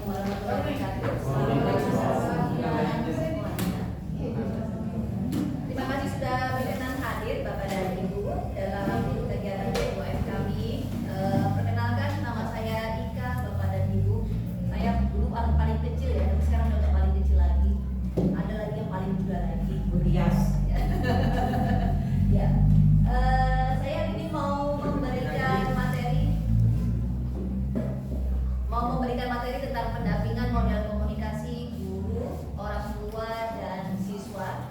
warahmatullahi wabarakatuh. Selamat semuanya. Terima kasih sudah berkenan hadir Bapak dan Ibu dalam kegiatan BMUM kami. Perkenalkan, nama saya Ika, Bapak dan Ibu. Saya dulu paling kecil ya, tapi sekarang udah paling kecil lagi. Ada lagi yang paling muda lagi, Rias. Ya. Saya ini mau memberikan materi tentang pendampingan model komunikasi guru, orang tua, dan siswa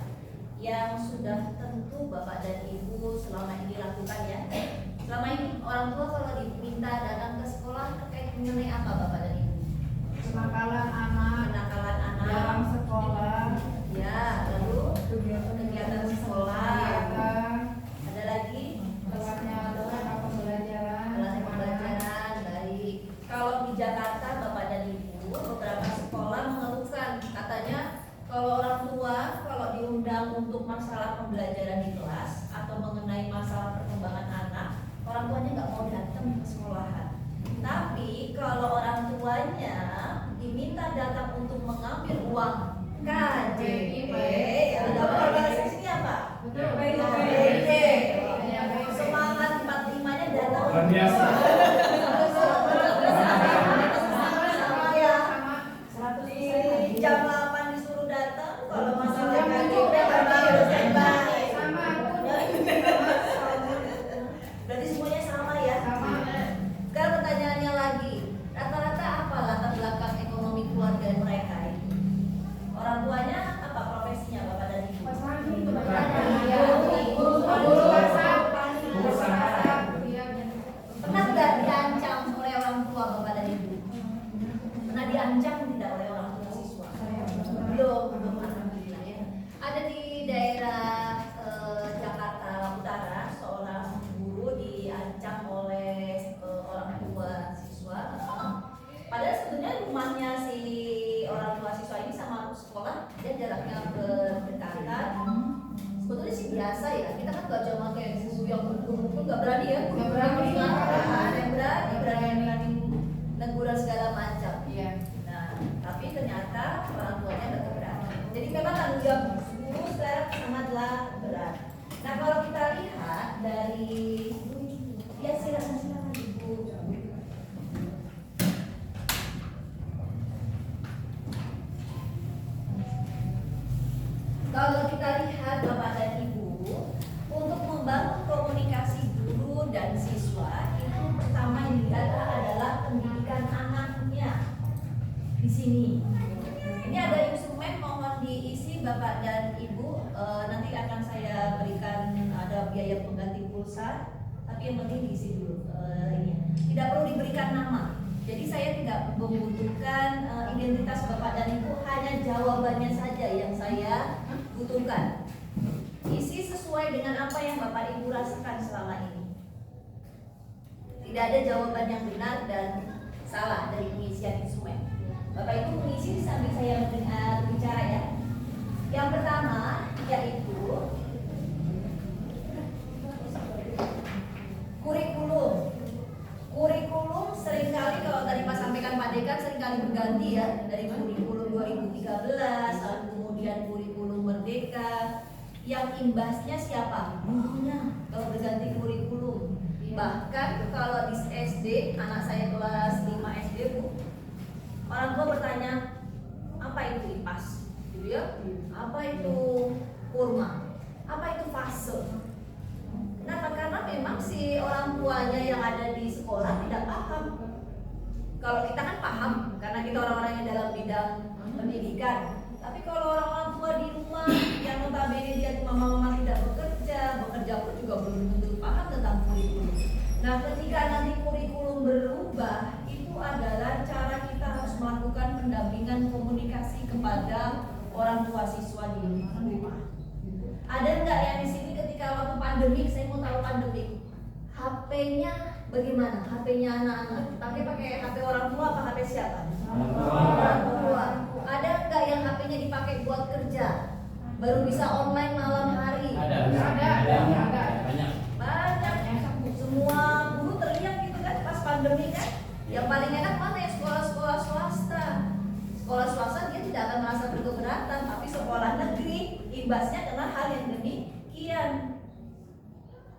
yang sudah tentu Bapak dan Ibu selama ini lakukan ya. Selama ini orang tua kalau diminta datang ke sekolah terkait mengenai apa Bapak dan Ibu? Kenakalan anak, dalam sekolah, ya, lalu kegiatan sekolah, ada lagi alat pembelajaran. Baik. Kalau di Jakarta Bapak dan Ibu, beberapa sekolah mengeluhkan katanya kalau orang tua kalau diundang untuk masalah pembelajaran di kelas atau mengenai masalah perkembangan anak, orang tuanya nggak mau datang ke sekolahan. Tapi kalau orang tuanya diminta datang untuk mengambil uang KJP, ya Bapak bahasa sini apa? KJP. Semangat 45-nya datang. Luar biasa. Jam 8 disuruh datang, kalau masalah KJP harus standby. Berarti semuanya sama ya? Sama. Sekarang pertanyaannya lagi, rata-rata apa latar belakang ekonomi keluarga mereka ini? Orang tuanya apa profesinya Bapak dan Ibu? Pernah nggak diancam oleh orang tua Bapak dan Ibu? Pernah diancam tidak oleh orang tua siswa? Belum alhamdulillah ya. Ada di daerah Jakarta Utara, seorang guru diancam oleh orang tua siswa. Padahal sebetulnya rumahnya si orang tua siswa ini sama sekolah dia jaraknya berdekatan. Sebetulnya sih biasa ya. Kita kan gak cuma kayak guru yang pukul-pukul nggak berani ya. Nggak berani. Ada yang berani neguran segala macam. Iya. Nah, tapi ternyata orang tuanya nggak keberatan. Jadi memang tanggung jawab guru sekarang sangatlah berat. Nah, kalau kita lihat dari ya silakan Ibu. Kalau kita lihat Bapak dan Ibu, untuk membangun komunikasi guru dan siswa itu pertama yang dilihat adalah pendidikan anaknya. Di sini, ini ada instrumen mohon diisi Bapak dan Ibu. Nanti akan saya berikan ada biaya pengganti pulsa, tapi yang penting diisi dulu. Ini tidak perlu diberikan nama. Jadi saya tidak membutuhkan identitas Bapak dan Ibu, hanya jawabannya saja yang saya butuhkan. Isi sesuai dengan apa yang Bapak Ibu rasakan selama ini. Tidak ada jawaban yang benar dan salah dari pengisian instrumen. Bapak Ibu mengisi sambil saya berbicara ya. Yang pertama yaitu kurikulum. Kurikulum seringkali kalau tadi Pak sampaikan Pak Dekan seringkali berganti ya, dari kurikulum 2013 lalu kemudian kurikulum Merdeka. Yang imbasnya siapa? Gurunya kalau berganti kurikulum. Bahkan kalau di SD, anak saya kelas 5 SD Bu, orang tua bertanya, apa itu IPAS? Gitu ya? Apa itu kurma? Apa itu fase? Kenapa? Karena memang si orang tuanya yang ada di sekolah tidak paham. Kalau kita kan paham, karena kita orang-orang yang dalam bidang pendidikan. Tapi kalau orang-orang tua di rumah yang notabene dia mama-mama tidak bekerja pun juga belum tentu paham tentang kurikulum. Nah, ketika nanti kurikulum berubah, itu adalah cara kita harus melakukan pendampingan komunikasi kepada orang tua siswa di rumah. Ada nggak yang di sini ketika waktu pandemi, saya mau tahu pandemi, HP-nya bagaimana? HP-nya anak-anak, pakai HP orang tua apa HP siapa? Orang tua. Ada nggak yang HP-nya dipakai buat kerja? Baru bisa online malam hari? Ada. Banyak. Semua guru teriak gitu kan pas pandemi kan? Yang paling enak mana ya sekolah-sekolah swasta. imbasnya karena hal yang demikian.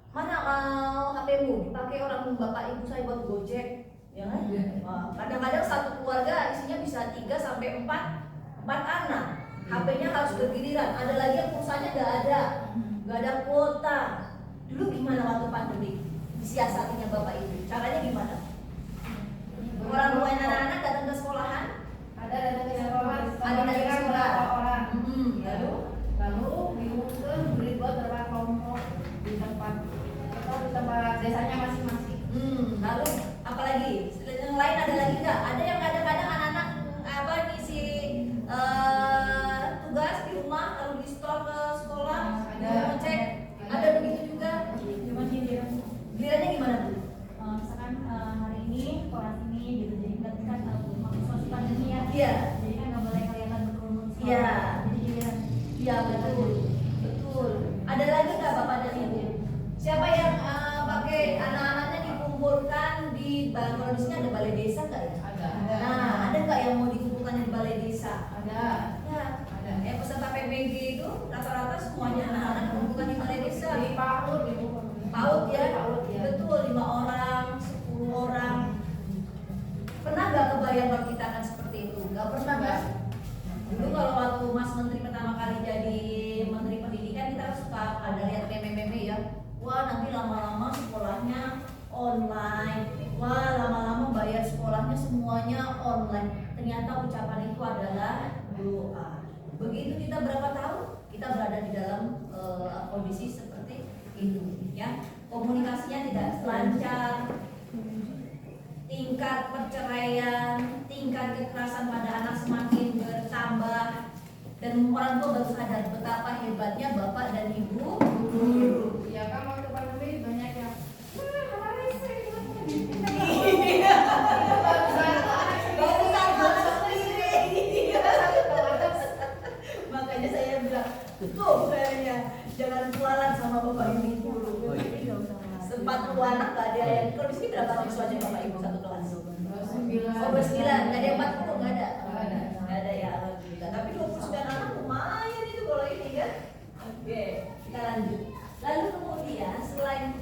Mana mau HP-mu dipakai orang bapak ibu saya buat Gojek, ya kan? Wah, kadang-kadang satu keluarga isinya bisa 3 sampai 4 anak. HP-nya harus bergiliran. Ada lagi yang pulsanya nggak ada kuota. Dulu gimana waktu pandemi? Disiasatinya bapak ibu. Caranya gimana? Orang tuanya anak-anak datang ke sekolahan. Ada datang ke sekolah. Ada datang ke sekolah. Orang. Lalu diukur beri buat berapa kelompok di tempat desanya masing-masing. Lalu apalagi? Yang lain ada lagi nggak? Ada yang kadang-kadang anak-anak ngisi tugas di rumah lalu di store ke sekolah, ngecek. Ada begitu juga. Gilirannya gimana Bu? Misalkan hari ini kelas ini gitu, jadi kan masih pandemi ya. Iya. Jadi kan nggak boleh kelihatan berkerumun. Iya. Jadi giliran. Iya betul. Ada lagi nggak bapak dan ibu? Siapa yang pakai anak-anaknya dikumpulkan di kalau di sini ada balai desa nggak ya? Ada. Nah, ada nggak yang mau dikumpulkan di balai desa? Ada. Ya. Yang peserta PBG itu rata-rata semuanya anak-anak dikumpulkan di balai desa. Di PAUD gitu. PAUD ya? PAUD ya. Betul, 5 orang, 10 orang. Pernah nggak kebayang kalau kita akan seperti itu? Nggak pernah kan? Dulu kalau waktu Mas Menteri pertama kali jadi Menteri Pendidikan, kita suka ada lihat meme-meme ya. Wah, nanti lama-lama sekolahnya online. Wah, lama-lama bayar sekolahnya semuanya online. Ternyata ucapan itu adalah doa. Begitu kita berapa tahun, kita berada di dalam kondisi seperti itu, ya. Komunikasinya tidak lancar, tingkat perceraian, tingkat kekerasan pada anak semakin bertambah, dan orang tua baru sadar betapa hebatnya bapak dan ibu guru. Ya kan waktu pandemi banyak yang makanya saya bilang betul kayaknya jangan kualan sama bapak ibu guru. Sempat lu anak gak ada yang kalau di sini berapa siswanya bapak ibu satu kelas? 9. Oh, 9, nggak ada yang 40, nggak ada. Nggak ada ya, alhamdulillah. Tapi 29 anak lumayan itu kalau ini kan. Oke, kita lanjut. Lalu kemudian selain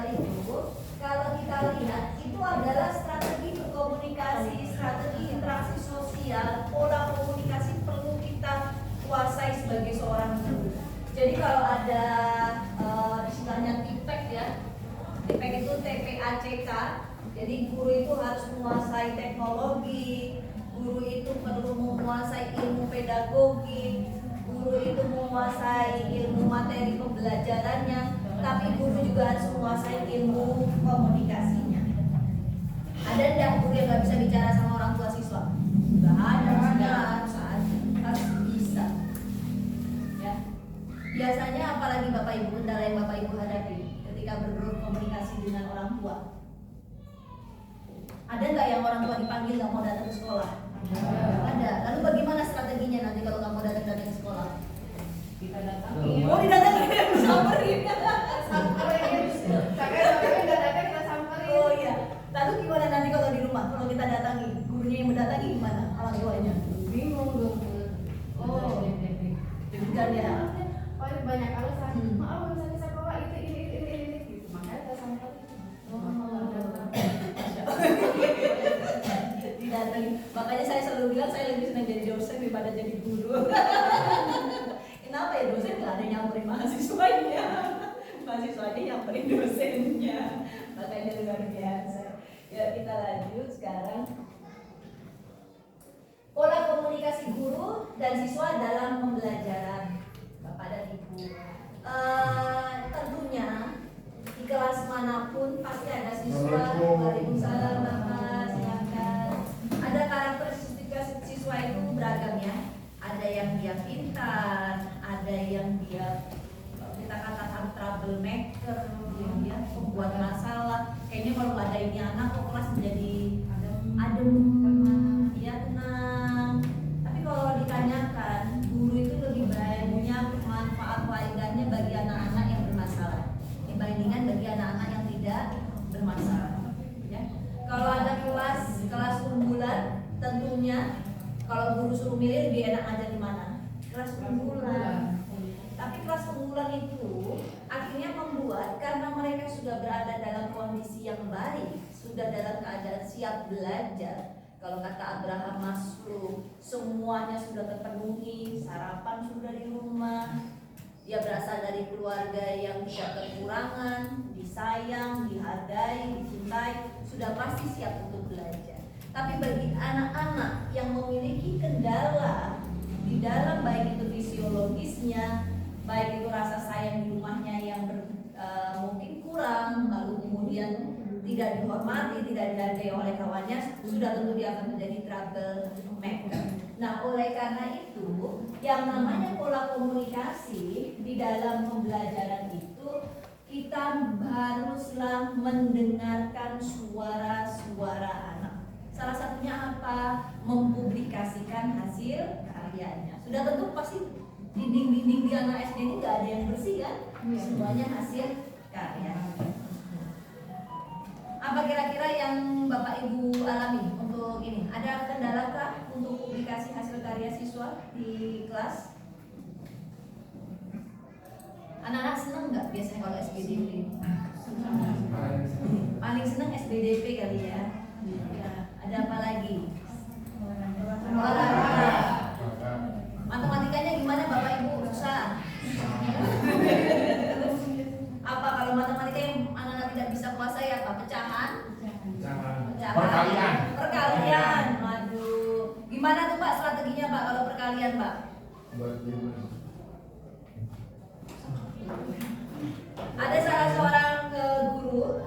itu, kalau kita lihat itu adalah strategi berkomunikasi, strategi interaksi sosial, pola komunikasi perlu kita kuasai sebagai seorang guru. Jadi kalau ada istilahnya TPACK ya, TPACK itu TPACK. Jadi guru itu harus menguasai teknologi, guru itu perlu menguasai ilmu pedagogi, guru itu menguasai ilmu materi pembelajarannya, tapi guru juga harus menguasai ilmu komunikasinya. Ada tidak guru yang nggak bisa bicara sama orang tua siswa? Nggak ada, harus bisa. Ya. Biasanya apalagi bapak ibu kendala yang bapak ibu hadapi ketika berkomunikasi dengan orang tua? Ada nggak yang orang tua dipanggil nggak mau datang ke sekolah? Ada. Lalu bagaimana strateginya nanti kalau nggak mau datang ke sekolah? Kita datangin. Oh, didatangin, samperin. Samperin. Sampai nggak datang kita samperin. Oh iya. Lalu gimana nanti kalau di rumah kalau kita datangi, gurunya yang mendatangi gimana? Orang tuanya? Bingung dong. Oh. Demikian ya. Paling banyak alasan. Maaf nggak bisa ke sekolah ini gitu. Makanya kita samperin. Didatangi. Makanya saya selalu bilang saya lebih senang jadi dosen daripada jadi guru. Kenapa ya dosen nggak ada yang nyamperin mahasiswanya? Mahasiswanya nyamperin dosennya. Makanya luar biasa. Ya kita lanjut sekarang. Pola komunikasi guru dan siswa dalam pembelajaran, Bapak dan Ibu. Tentunya di kelas manapun pasti ada siswa. Waalaikumsalam Bapak, silakan. Ada karakteristik siswa itu beragam ya. Ada yang dia pintar, ada yang dia kita katakan troublemaker, dia pembuat masalah. Kayaknya kalau nggak ada ini anak kok kelas menjadi adem, ya tenang. Tapi kalau ditanyakan, guru itu lebih banyak manfaat faedahnya bagi anak-anak yang bermasalah dibandingkan bagi anak-anak yang tidak bermasalah. Ya. Kalau ada kelas unggulan, tentunya kalau guru suruh milih lebih enak aja di mana? Kelas unggulan. Tapi kelas unggulan itu akhirnya membuat karena mereka sudah berada dalam kondisi yang baik, sudah dalam keadaan siap belajar. Kalau kata Abraham Maslow, semuanya sudah terpenuhi, sarapan sudah di rumah. Dia berasal dari keluarga yang tidak kekurangan, disayang, dihargai, dicintai, sudah pasti siap untuk belajar. Tapi bagi anak-anak yang memiliki kendala di dalam baik itu fisiologisnya, baik itu rasa sayang di rumahnya yang mungkin kurang, lalu kemudian tidak dihormati, tidak dihargai oleh kawannya, sudah tentu dia akan menjadi trouble maker. Nah, oleh karena itu, yang namanya pola komunikasi di dalam pembelajaran itu, kita haruslah mendengarkan suara-suara anak. Salah satunya apa? Mempublikasikan hasil karyanya. Sudah tentu pasti dinding-dinding di anak SD ini nggak ada yang bersih kan? Semuanya hasil karya. Apa kira-kira yang Bapak Ibu alami untuk ini? Ada kendala kah untuk publikasi hasil karya siswa di kelas? Anak-anak seneng nggak biasanya kalau SBDP? Paling seneng SBDP kali ya. Ya. Ada apa lagi? Olahraga. Matematikanya gimana Bapak Ibu? Susah. Apa kalau matematika yang anak-anak tidak bisa kuasai apa? Pecahan? Perkalian. Waduh. Gimana tuh Pak strateginya Pak kalau perkalian Pak? Ada salah seorang guru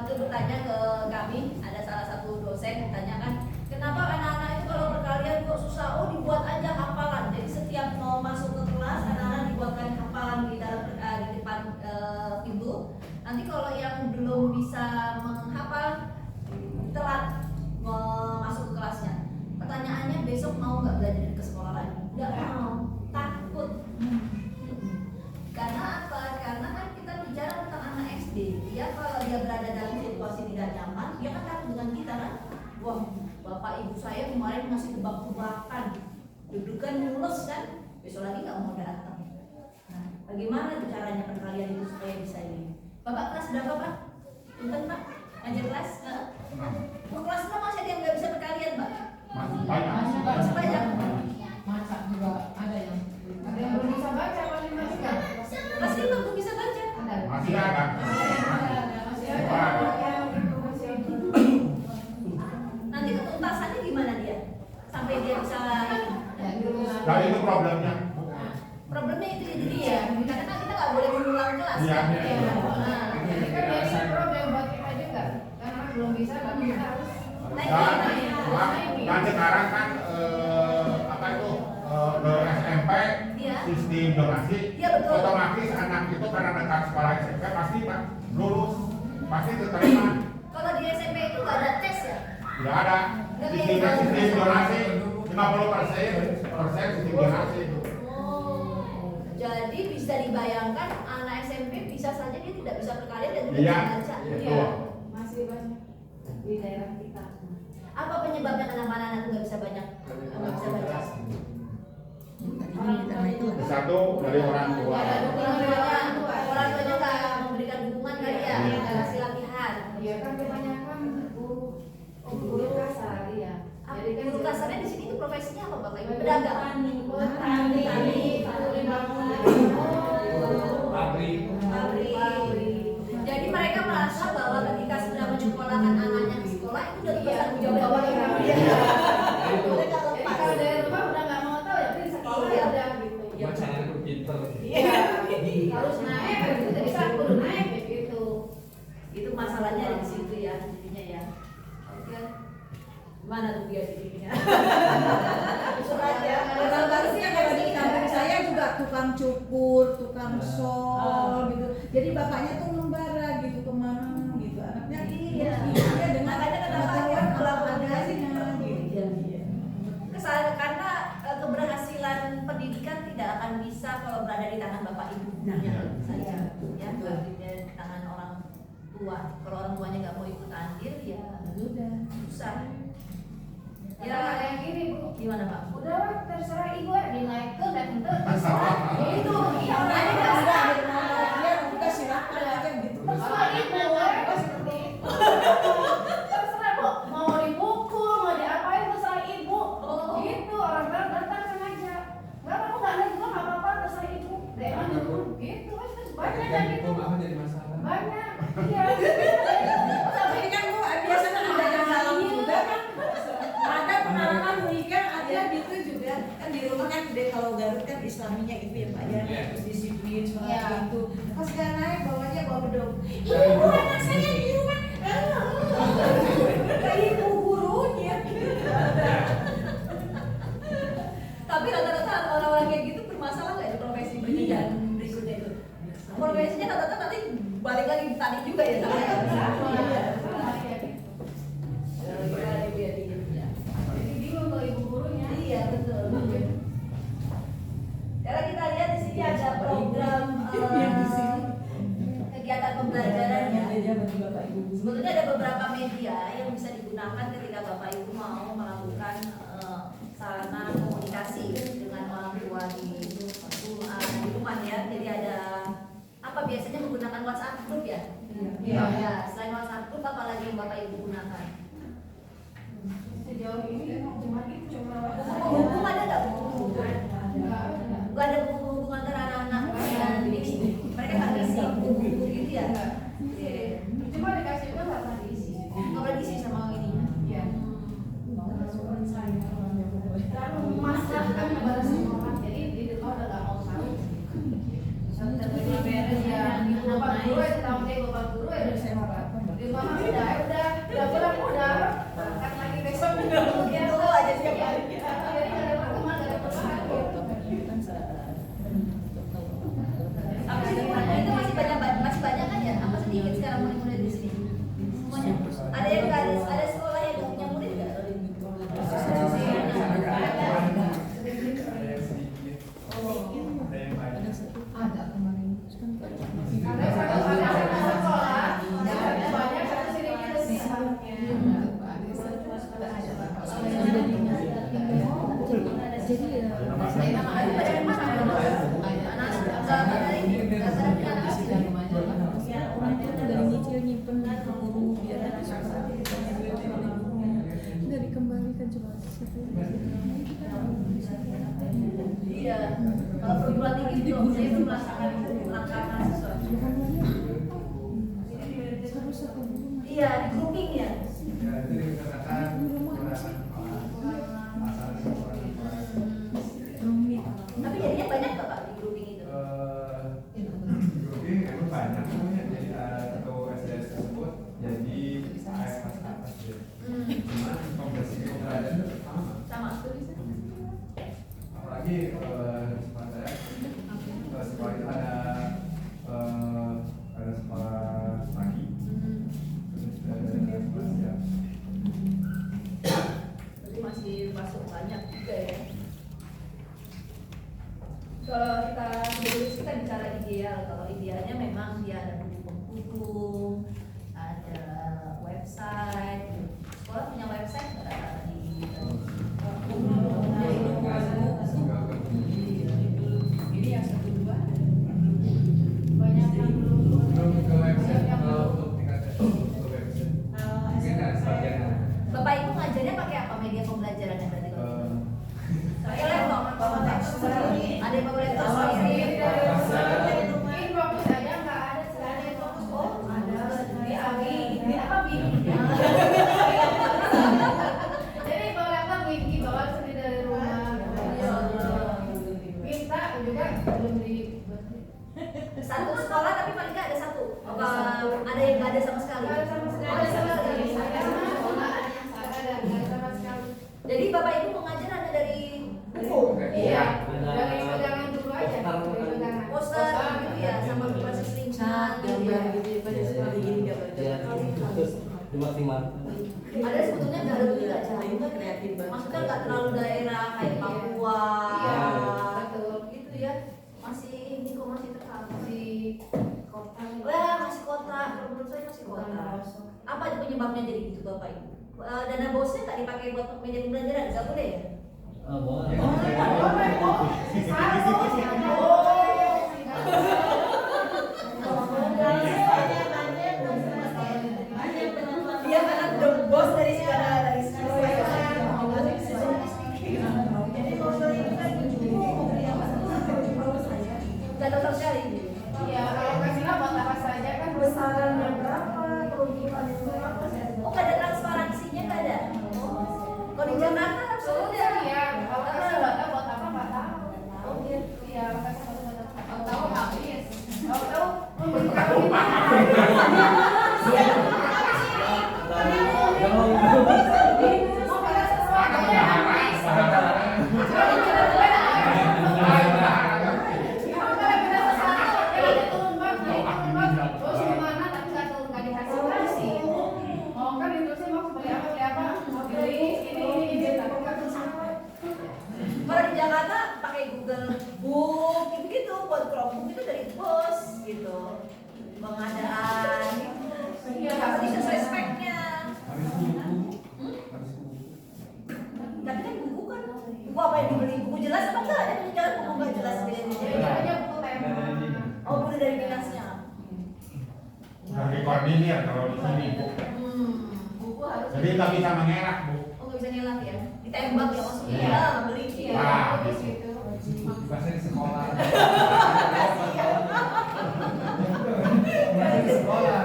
itu bertanya ke kami, ada salah satu dosen bertanyakan, kenapa anak-anak itu kalau perkalian kok susah? Oh, dibuat aja hafalan. Jadi setiap mau masuk ke kelas, anak-anak dibuatkan hafalan di depan pintu. Nanti kalau yang belum bisa menghafal, telat masuk ke kelasnya. Pertanyaannya, besok mau nggak belajar ke sekolah lagi? Nggak mau, takut. Karena apa? Karena kan kita bicara tentang anak SD. Ya kalau dia berada dalam situasi tidak nyaman, dia kan takut dengan kita kan. Wah, bapak ibu saya kemarin masih tebak-tebakan, dudukan mulus kan, besok lagi nggak mau datang. Nah, bagaimana caranya perkalian itu supaya bisa ini? Bapak kelas berapa Pak? Punten Pak, ngajar kelas? Kelas 6 masih ada yang nggak bisa perkalian Pak? Masih banyak. Masih banyak. Masak juga ada yang belum bisa baca paling masih kan? Kelas 5 belum bisa baca. Ada. Masih ada. Masih ada. Nanti ketuntasannya gimana dia? Sampai dia bisa Nah itu problemnya. problemnya itu jadi dia. Karena kan kita nggak boleh mengulang kelas. Iya. Kan? Iya. Nah, Jadi kan jadi problem buat kita juga. Karena belum bisa, tapi kita harus Dan sekarang kan apa itu SMP Iya. sistem donasi, Iya, betul. otomatis anak itu karena dekat sekolah SMP pasti Pak lulus, pasti diterima. kalau di SMP itu nggak ada tes ya? Tidak ada sistem donasi 50% sistem donasi. Oh, jadi bisa dibayangkan anak SMP bisa saja dia tidak bisa perkalian dan tidak Iya, bisa baca. betul. masih banyak di daerah kita. Apa penyebabnya kenapa anak-anak itu nggak bisa banyak nggak bisa baca? Satu dari orang tua. Orang tuanya nggak memberikan dukungan kali ya, Iya. nggak kasih latihan. Iya kan kebanyakan guru kasar ya. Jadi kan Guru kasarnya di sini itu profesinya apa Bapak Ibu? Pedagang. petani, Pabrik. Pabrik. Jadi mereka merasa bahwa ketika sudah menyekolahkan anaknya ke sekolah itu udah tugas tanggung jawab mereka. Mereka Jadi lepas. kalau dari rumah udah nggak mau tahu ya di sekolah Iya. udah gitu. Iya. Macam itu pinter. Iya. Harus naik gitu jadi satu naik kayak gitu. Itu masalahnya di situ ya, jadinya ya. Oke. Mana tuh dia jadinya? Surat ya. Orang baru sih yang ada di kampung saya juga tukang cukur, tukang sol gitu. Jadi bapaknya tuh membara gitu kemana gitu. Anaknya Iya. dia dengan Makanya kenapa pengetahuan dia olahraganya gitu. Kesalahan karena keberhasilan pendidikan tidak akan bisa kalau berada di tangan bapak ibunya saja, ya, berada di tangan orang tua. Kalau orang tuanya nggak mau ikut andil, ya Udah. susah. Ya ada yang gini Bu, Gimana Pak? Udah lah, terserah ibu ya, dinaikkan dan itu terserah. Itu, iya Nah, orangnya ini kan udah ada nama dia, udah silakan aja gitu. terserah ibu ya. Terserah bu, mau dipukul, mau diapain terserah ibu. Gitu, orang datang sengaja. Nggak apa-apa, nggak ada juga nggak apa-apa, terserah ibu. Dewan gitu, banyak kan gitu. Apa jadi masalah? Banyak, iya. Tapi kan Bu, biasanya ada yang dalam juga kan. Ada pengalaman nikah, ada gitu juga. Kan di rumah kan gede, kalau Garut kan Islaminya itu ya Pak ya, terus disiplin sholat Iya. gitu. Pas gak naik bawanya bawa bedong. Ibu anak saya di rumah. Kayak ibu gurunya. Tapi rata-rata orang-orang kayak gitu bermasalah nggak di profesi pendidikan berikutnya itu? Profesinya rata-rata nanti balik lagi tadi juga ya sama ya. Jadi bingung kalau ibu gurunya. Iya betul. Sekarang kita lihat di sini ada program kegiatan pembelajaran ya. Sebetulnya ada beberapa media yang bisa digunakan ketika Bapak Ibu mau melakukan sarana komunikasi dengan orang tua di rumah ya. Jadi ada apa biasanya menggunakan WhatsApp group ya? Iya. Ya, selain WhatsApp group apa lagi yang Bapak Ibu gunakan? Sejauh ini cuma itu cuma Hukum ada nggak buku? nggak ada. Gak ada buku-buku antara anak-anak dan ini mereka nggak ngisi buku-buku gitu ya? Oke. Cuma dikasih uang nggak pernah diisi. Nggak pernah diisi sama ininya. Iya. Terlalu memasrahkan kepada semua orang. Jadi di rumah udah nggak mau tahu. Sampai beres ya. Bapak guru ya tahu deh bapak guru ya udah saya di rumah udah pulang udah berangkat lagi besok udah Gitu aja setiap hari. Jadi nggak ada perkembangan nggak ada perubahan. Tapi sebenarnya itu masih banyak kan ya? Apa sedikit sekarang murid-murid di sini? Semuanya. Ada yang nggak ada sekolah yang nggak punya murid nggak? Ada kemarin. Ada satu sekolah yang banyak satu sedikit sih. Orang tua dari nyicil nyimpen ke guru biar nanti suka nggak dikembalikan coba Iya. Kalau perguruan tinggi itu saya itu merasakan langkah sesuatu. Iya, di grouping ya. Tapi jadinya banyak nggak Pak di grouping itu? Grouping memang banyak namanya jadi atau SDS tersebut jadi AS pas atas ya. Cuma kompetensi pembelajaran itu sama. Sama. Apalagi sekolah saya sekolah itu ada sekolah pagi terus ada sekolah siang. Jadi masih masuk banyak juga ya. Kalau kita bicara ideal, kalau idealnya memang dia ada buku penghubung, ada website. Sekolah punya website nggak ada di ini yang satu dua Banyak yang belum Belum ke website kalau untuk tingkat website mungkin ada sebagian ada. Bapak Ibu ngajarnya pakai apa media pembelajarannya berarti? Pakai laptop. Ada yang pakai laptop? Ini fokus aja nggak ada sekali yang fokus. Oh ada. Ini Abi. Ini apa Bi? Jadi bawa laptop Bi bawa sendiri dari rumah. Minta juga belum di. Satu sekolah tapi paling nggak ada satu. Apa ada yang nggak ada sama sekali? Nggak ada sama sekali. Ada sama sekali. Nggak ada sama sekali. Jadi Bapak Ibu mengajar hanya dari buku. Iya. Dari pegangan dulu aja. Dari pegangan. Poster gitu ya, sama berbasis linknya gitu ya. seperti ini Ada sebetulnya Garut juga jauh kan kreatif banget. maksudnya nggak terlalu daerah kayak Papua. Iya, betul. Gitu ya. Masih ini kok masih tercover Di kota. Wah, masih kota. Kalau menurut saya masih kota. Apa aja penyebabnya jadi gitu Bapak Ibu? Dana bosnya nggak dipakai buat media pembelajaran, nggak boleh ya? Dia anak the boss dari sekarang dari Gak tahu sama sekali. Iya, kalau kasihlah buat apa saja kan besarannya berapa, kerugiannya berapa, Oh, gak ada transparansinya, gak ada. Kalau di Jakarta harus ada. Iya, kalau kasih data buat apa nggak tahu. Oh, gitu. Iya, kasih data tahu habis. Tahu memberi Kalau di Jakarta pakai Google Book gitu, buat Chromebook itu dari bos gitu. Pengadaan. Iya, tapi sesuai speknya. Habis buku. Hmm? Habis buku. Tapi kan buku kan, buku apa yang dibeli? Buku jelas apa enggak? Ada jangan buku nggak jelas aja buku tema. Oh, buku dari dinasnya. Udah dikoordinir kalau di sini, Bu. Buku harus. Jadi nggak bisa mengelak, Bu. Oh, nggak bisa ngelak ya? Ditembak ya maksudnya? Iya. Ah, beli Iya, ya. terus gitu. Bahasa di sekolah. Kasihan. Bahasa di sekolah.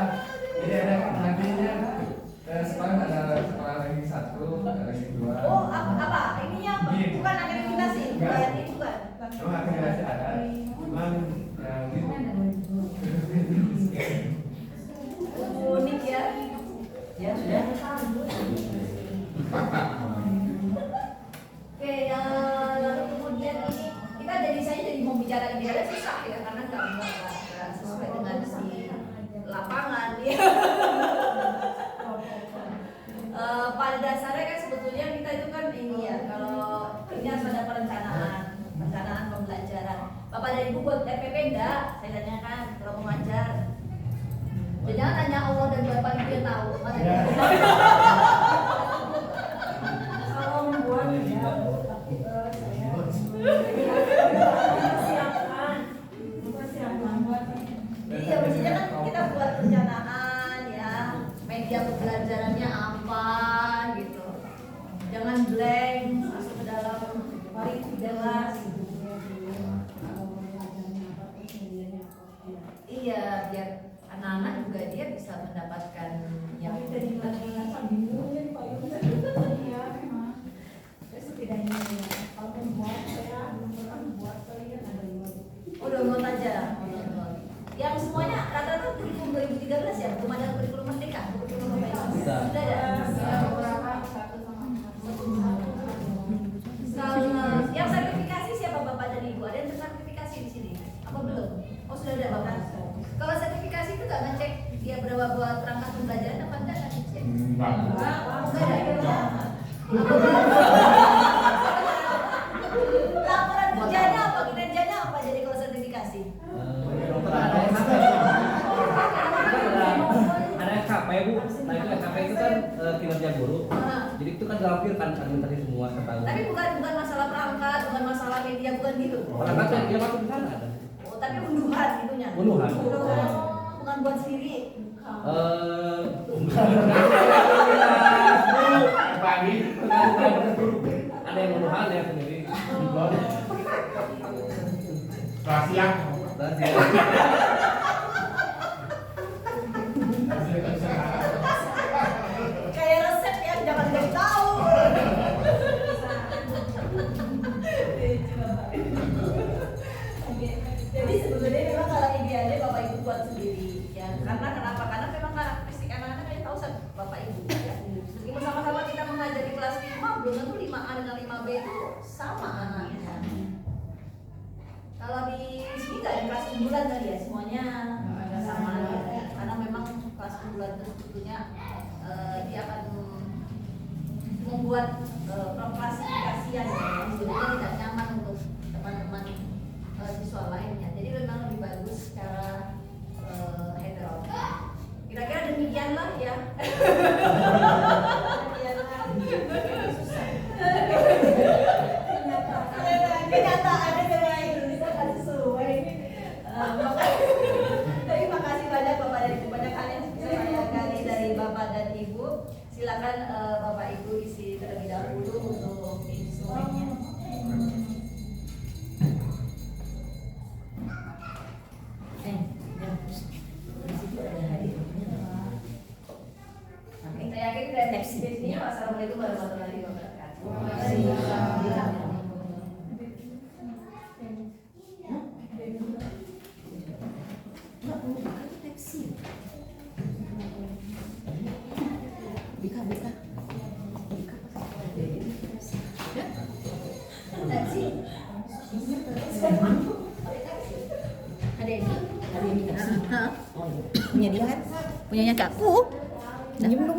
Jadi ada nantinya sekolah ada sekolah lagi 1, ada lagi 2. Oh, apa? Ininya Iya. bukan akreditasi, Enggak. bukan ini bukan. Cuma akreditasi ada, cuman ya gitu. Unik ya. Ya sudah. Oke, lalu kemudian ini kita jadi mau bicara ini ada susah ya karena nggak sesuai dengan si lapangan ya. Pada dasarnya kan sebetulnya kita itu kan ini ya kalau ini harus ada perencanaan pembelajaran. Bapak dan Ibu buat FPP enggak? Saya tanyakan kalau mau ngajar. Jangan tanya Allah dan Bapak Ibu yang tahu. kalau membuat ya tapi saya persiapan buat Iya, maksudnya kan kita buat perencanaan ya, media pembelajarannya apa gitu. Jangan blank, masuk ke dalam mari jelas. Iya, biar anak-anak juga dia bisa mendapatkan yang Iya, memang. Saya setidaknya kalau membuat saya belum pernah membuat kalian ada 5 buku. Oh, download aja. Yang semuanya rata-rata kurikulum 2013 ya, belum ada kurikulum merdeka, kurikulum apa itu? Sudah. Sudah ada. Beberapa satu sama Kalau yang sertifikasi siapa Bapak dan Ibu? Ada yang sertifikasi di sini? Apa belum? Oh, sudah ada Bapak. Kalau sertifikasi itu nggak ngecek dia berapa buat perangkat pembelajaran apa enggak nggak ngecek? Enggak. Enggak ada. Laporan kerjanya apa? Kinerjanya apa jadi kalau sertifikasi? Ada SKP Bu, nah itu SKP itu kan kinerja guru. Jadi itu kan dilampirkan administrasi semua ketahuan. Tapi bukan masalah perangkat, bukan masalah media, bukan gitu. Perangkat dia masuk di sana ada. Oh, tapi unduhan itunya. Unduhan. Bukan buat sendiri. Pagi. Ada yang unduhan ya sendiri. Kelas siang. Dan dia Kayak resep ya, jangan dikasih tahu. Jadi sebetulnya memang kalau idealnya Bapak Ibu buat sendiri ya. Karena kenapa? Karena memang karakteristik anak-anak kayak tahu Bapak Ibu ya. Meskipun sama-sama kita mengajar di kelas 5, belum tentu 5A dengan 5B itu sama anaknya. Kalau di sini nggak ada kelas unggulan tadi ya, semuanya sama ya. Karena memang kelas unggulan itu sebetulnya dia akan membuat klasifikasian ya, sebetulnya tidak nyaman untuk teman-teman siswa lainnya. Jadi memang lebih bagus secara heterogen. Kira-kira demikianlah ya. Demikianlah. Assalamualaikum warahmatullahi wabarakatuh. Waalaikumsalam. Ada ini? Punya dia kan? Punyanya Kakku. Minjem dong.